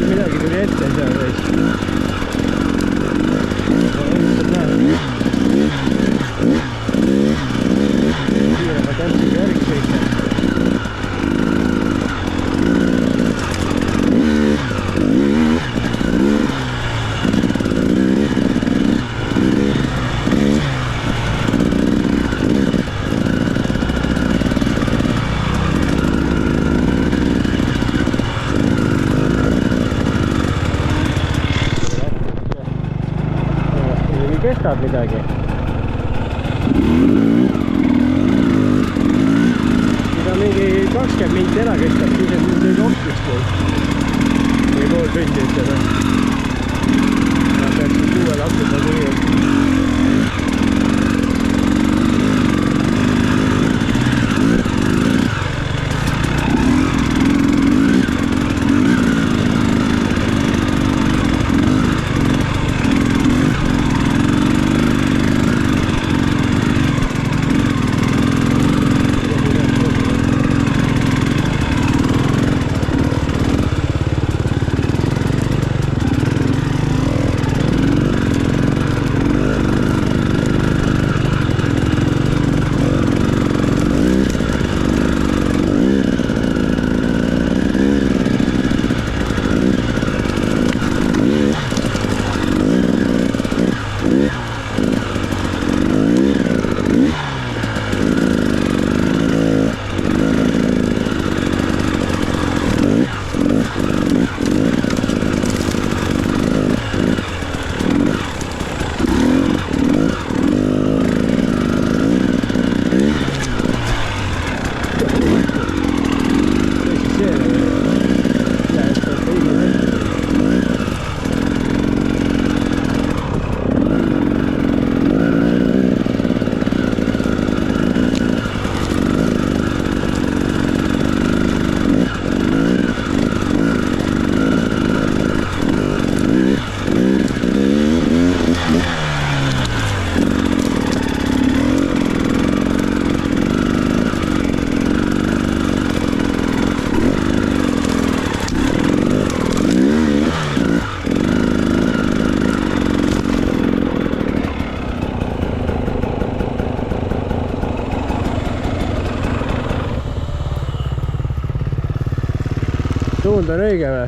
Midagi tuli ette seal veits. Kiirema tantsiga järgi sõita. Kestab midagi. Mida mingi 20 minti ära kestab, siis on nüüd optist või pool tundi ütleme. Ma peaks siis uued aktud nagu nii. Suund on õige või?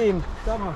Siim, samas.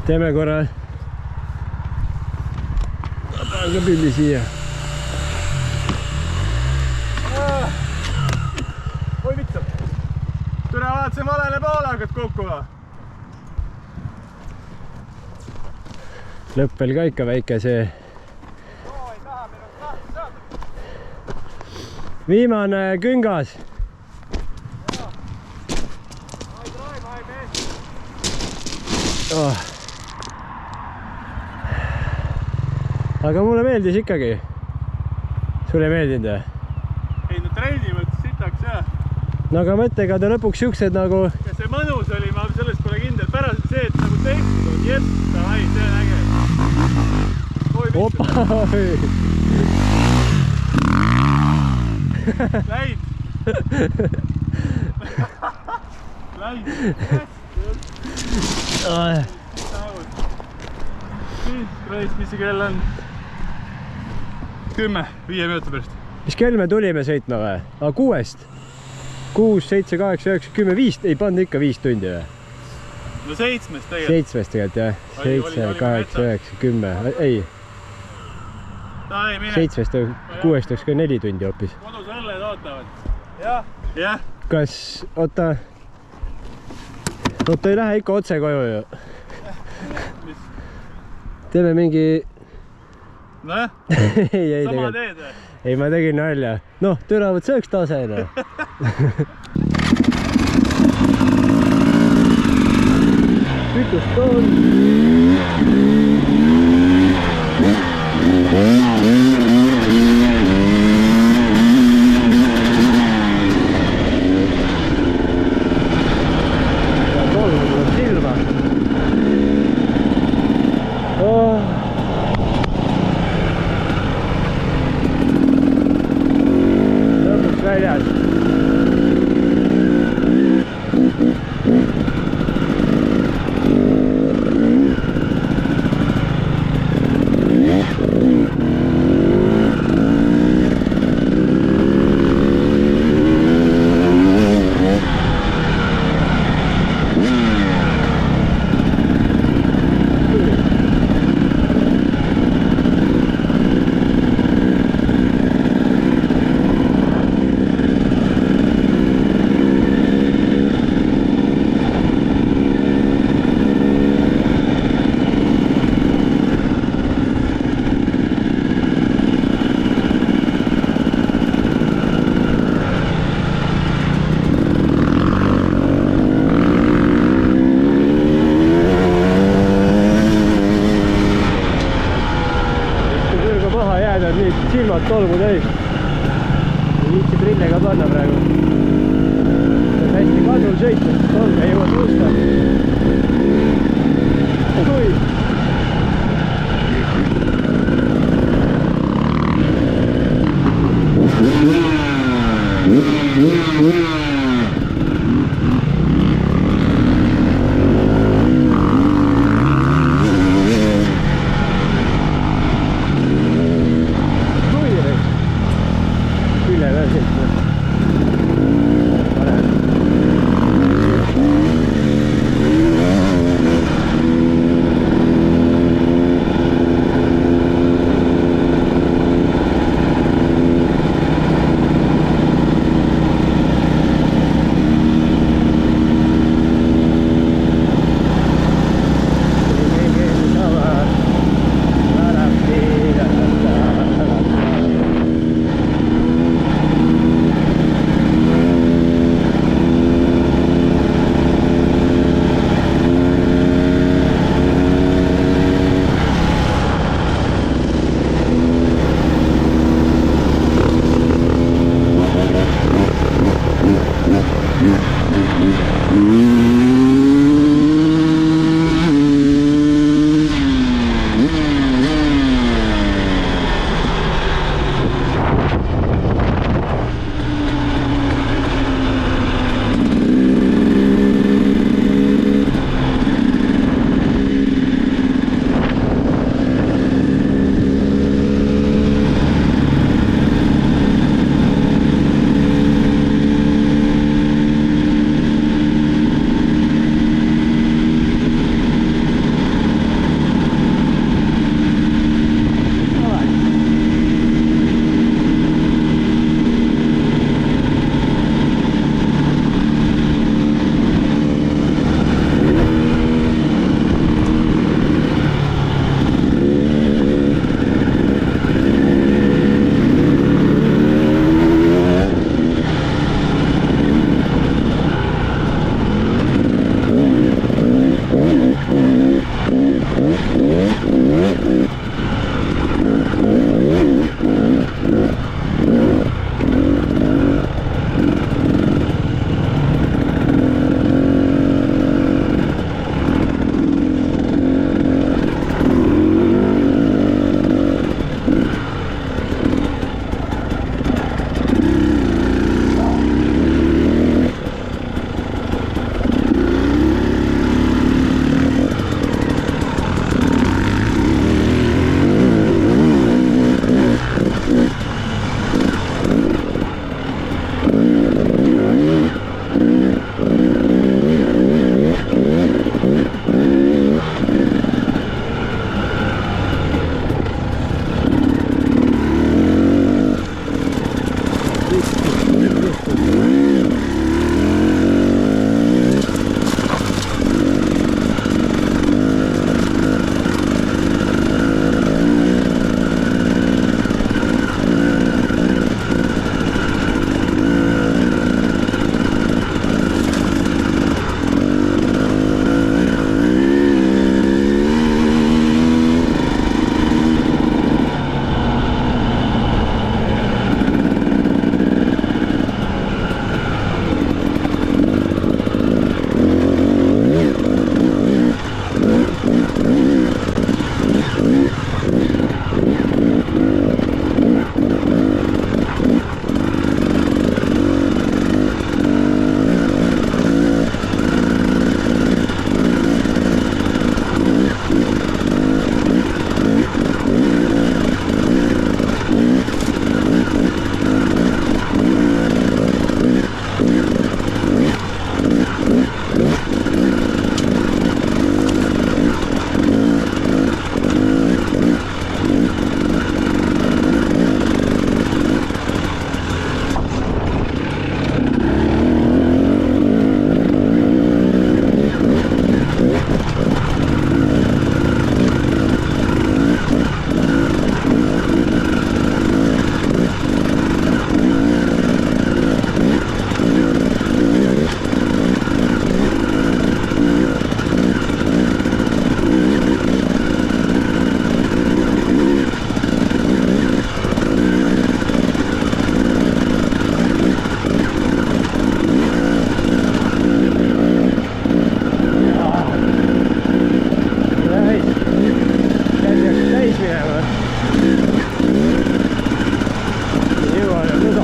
Teeme korra. Panen ka pilli siia. Oi vittu. Tule vaatasin valele poole hakkad kukkuma. Lõppel ka ikka väike see. No ei taha minust lahti saada. Viimane küngas. Oh. Aga mulle meeldis ikkagi. Sulle ei meeldinud või? Ei no treeni mõttes sitaks jah. No aga mõttega ta lõpuks siuksed nagu... Ja see mõnus oli, ma sellest pole kindel. Pärast see, et nagu tehtud on, jepp, davai, see on äge. Oi Opa! Läid! Läid! Mis see kell on? 10, 5 minuti pärast. Mis kell me tulime sõitma või? 6-st? 6, 7, 8, 9, 10, 5, ei pannud ikka 5 tundi või? No 7-st tegelikult. 7-st tegelikult jah. Oli 7, 8, 9, 10, ei. 7-st, 6-st oleks ka 4 tundi hoopis. Kodus õlled ootavad. Jah. Kas, oota, ei lähe ikka otse koju ju. Teeme mingi... Nojah, ei, sama teed või? Ei, ma tegin nalja. Noh, türavad sööks tase, no. Kütust on. Silmad tolmu täis. Ei viitsi prille ka panna praegu. See on hästi kadul sõitnud, tolm ei jõua tõusta. Oi!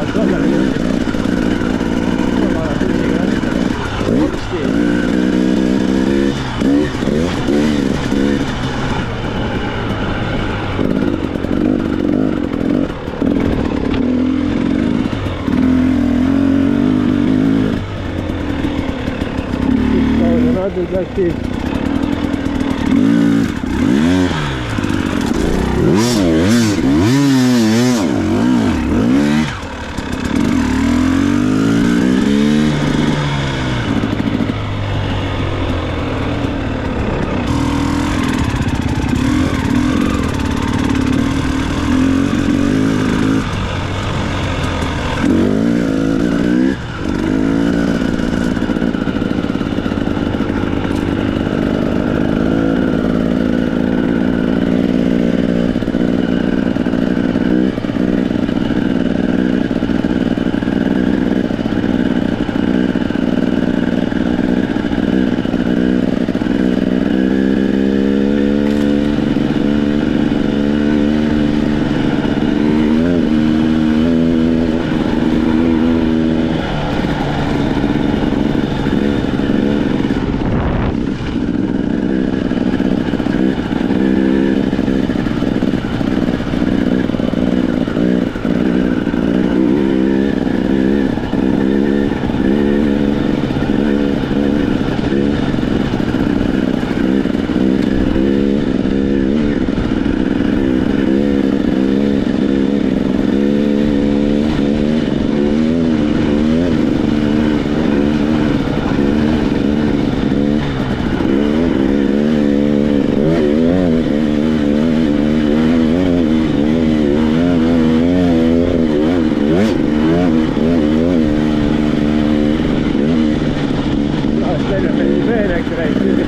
vaata olla. Nüüd läkki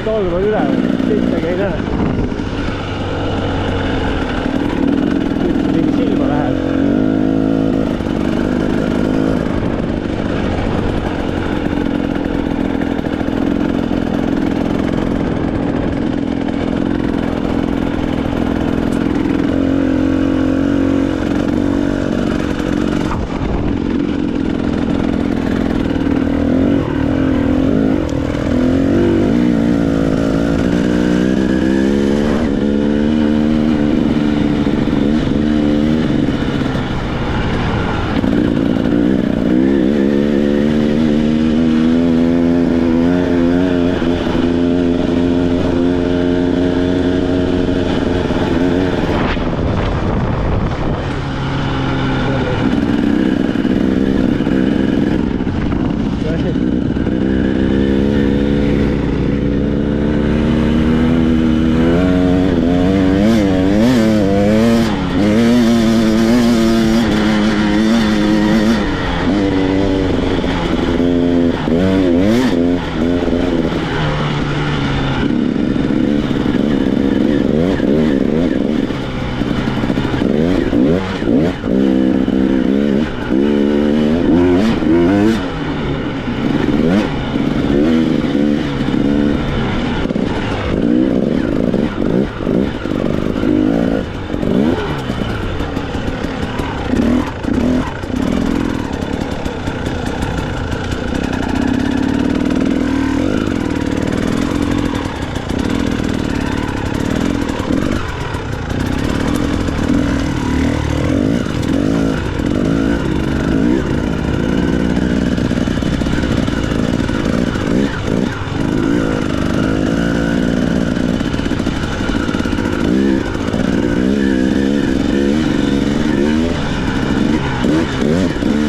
tolmad üleval, sittagi ei näe. Mingi silma läheb. Yeah.